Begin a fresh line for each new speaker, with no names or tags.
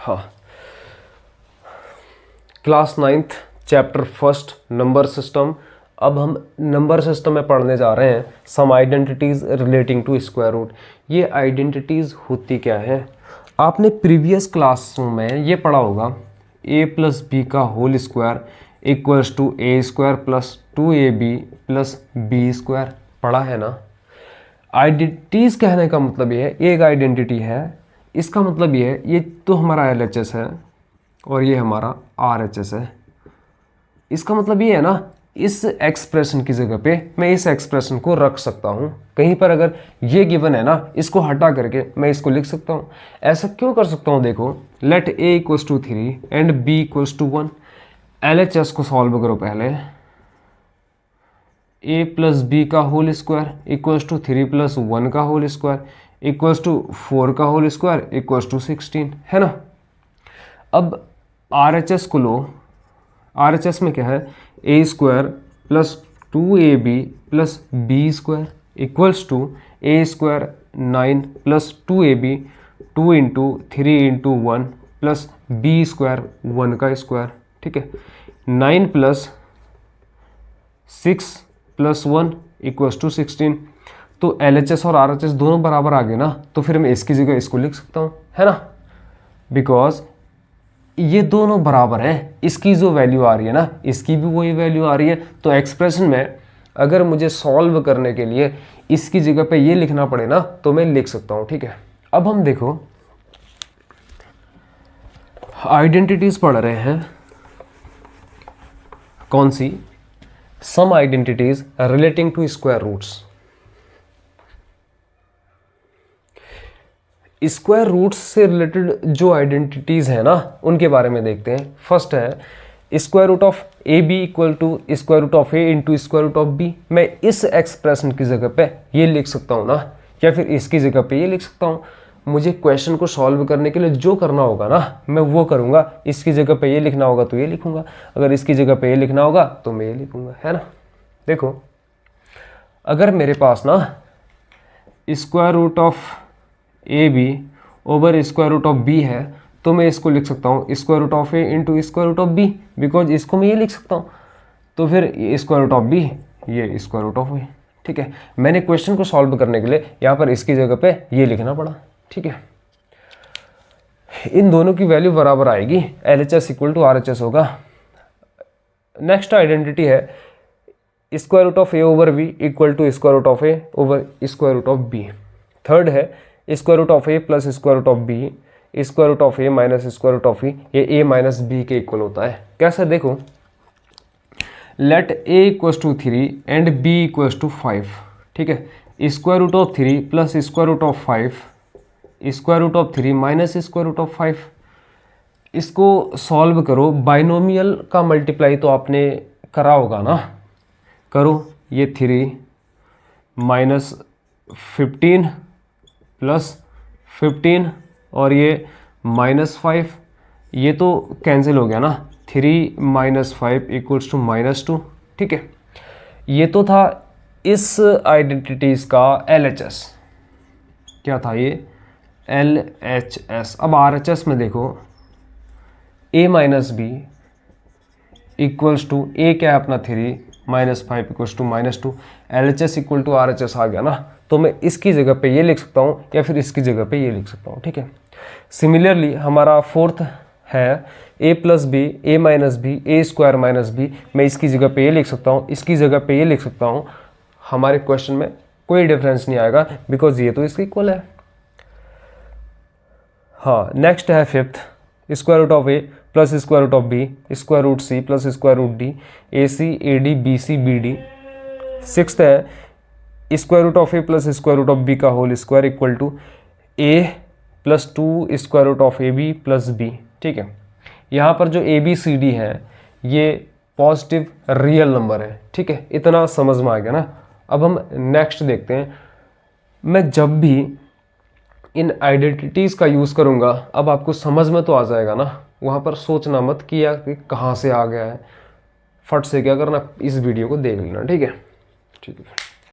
हाँ, class 9th chapter 1 number system. अब हम नंबर सिस्टम में पढ़ने जा रहे हैं some identities relating to square root. ये आइडेंटिटीज़ होती क्या है? आपने प्रीवियस क्लासों में ये पढ़ा होगा a प्लस बी का whole square equals to a square plus 2ab plus b square, पढ़ा है ना। आइडेंटिटीज़ कहने का मतलब ये है, एक आइडेंटिटी है, इसका मतलब ये है ये तो हमारा LHS है और ये हमारा RHS है। इसका मतलब ये है ना, इस एक्सप्रेशन की जगह पे मैं इस एक्सप्रेशन को रख सकता हूँ। कहीं पर अगर ये गिवन है ना, इसको हटा करके मैं इसको लिख सकता हूँ। ऐसा क्यों कर सकता हूँ? देखो, let a equals to 3 and b equals to 1। LHS को सॉल्व करो पहले। a प्लस बी का whole square equals to 3 plus 1 का होल स्क्वायर इक्वल्स टू 4 का होल स्क्वायर इक्वल्स टू 16, है ना। अब RHS को लो। RHS में क्या है? a square plus 2ab plus b square equals to a square 9 plus 2ab 2 into 3 into 1 plus b square 1 का स्क्वायर, ठीक है। 9 प्लस 6 प्लस 1 इक्वल्स टू 16। तो LHS और RHS दोनों बराबर आ गए ना, तो फिर मैं इसकी जगह इसको लिख सकता हूँ, है ना। बिकॉज ये दोनों बराबर हैं, इसकी जो वैल्यू आ रही है ना, इसकी भी वही वैल्यू आ रही है। तो एक्सप्रेशन में अगर मुझे सॉल्व करने के लिए इसकी जगह पे ये लिखना पड़े ना, तो मैं लिख सकता हूँ, ठीक है। अब हम देखो आइडेंटिटीज पढ़ रहे हैं। कौन सी? Some identities relating to square roots. Square roots से रिलेटेड जो आइडेंटिटीज़ हैं ना, उनके बारे में देखते हैं। फर्स्ट है square root of a b equal to square root of a into square root of b. मैं इस एक्सप्रेशन की जगह पे ये लिख सकता हूँ ना, या फिर इसकी जगह पे ये लिख सकता हूँ। मुझे क्वेश्चन को सॉल्व करने के लिए जो करना होगा ना, मैं वो करूँगा। इसकी जगह पे ये लिखना होगा तो ये लिखूँगा, अगर इसकी जगह पे ये लिखना होगा तो मैं ये लिखूँगा, है ना। देखो, अगर मेरे पास ना square root of a b over square root of b है, तो मैं इसको लिख सकता हूँ square root of a into square root of b, because इसको मैं ये लिख सकता हूँ। तो फिर स्क्वायर रूट ऑफ बी, ये स्क्वायर रूट ऑफ ए, ठीक है। मैंने क्वेश्चन को सॉल्व करने के लिए यहाँ पर इसकी जगह पे ये लिखना पड़ा, ठीक है। इन दोनों की वैल्यू बराबर आएगी, LHS इक्वल टू RHS होगा। नेक्स्ट आइडेंटिटी है square root of a over b equal to square root of a over square root of b. Third है square root of a plus square root of b square root of a minus square root of e, ये a minus b के equal होता है। कैसे? देखो, let a equals to 3 and b equals to 5, ठीक है। Square root of 3 plus square root of 5 square root of 3 minus square root of 5। इसको solve करो। बाइनोमियल का मल्टीप्लाई तो आपने करा होगा ना, करो। ये 3 माइनस 15 प्लस 15 और ये माइनस 5, ये तो कैंसिल हो गया ना। 3 माइनस 5 इक्वल्स टू -2, ठीक है। ये तो था इस आइडेंटिटीज़ का LHS। क्या था ये? LHS। अब RHS में देखो, a minus b equals to a, क्या है अपना 3 minus 5 equals to -2। LHS equal to RHS आ गया ना, तो मैं इसकी जगह पे ये लिख सकता हूँ या फिर इसकी जगह पे ये लिख सकता हूँ, ठीक है। सिमिलरली हमारा फोर्थ है a plus b a minus b a square minus b. मैं इसकी जगह पे ये लिख सकता हूँ, इसकी जगह पे ये लिख सकता हूँ। हमारे क्वेश्चन में कोई डिफरेंस नहीं आएगा, बिकॉज ये तो इसके इक्वल है। हाँ, नेक्स्ट है fifth square root of a plus square root of b square root c plus square root d a c a d b c b d. Sixth है square root of a plus square root of b का whole square equal to a plus 2 square root of a b plus b, ठीक है। यहाँ पर जो A B C D है ये positive real number है, ठीक है। इतना समझ में आ गया ना। अब हम नेक्स्ट देखते हैं। मैं जब भी इन आइडेंटिटीज़ का यूज़ करूँगा, अब आपको समझ में तो आ जाएगा ना, वहाँ पर सोचना मत किया कि कहाँ से आ गया है। फट से क्या करना, इस वीडियो को देख लेना, ठीक है। ठीक है।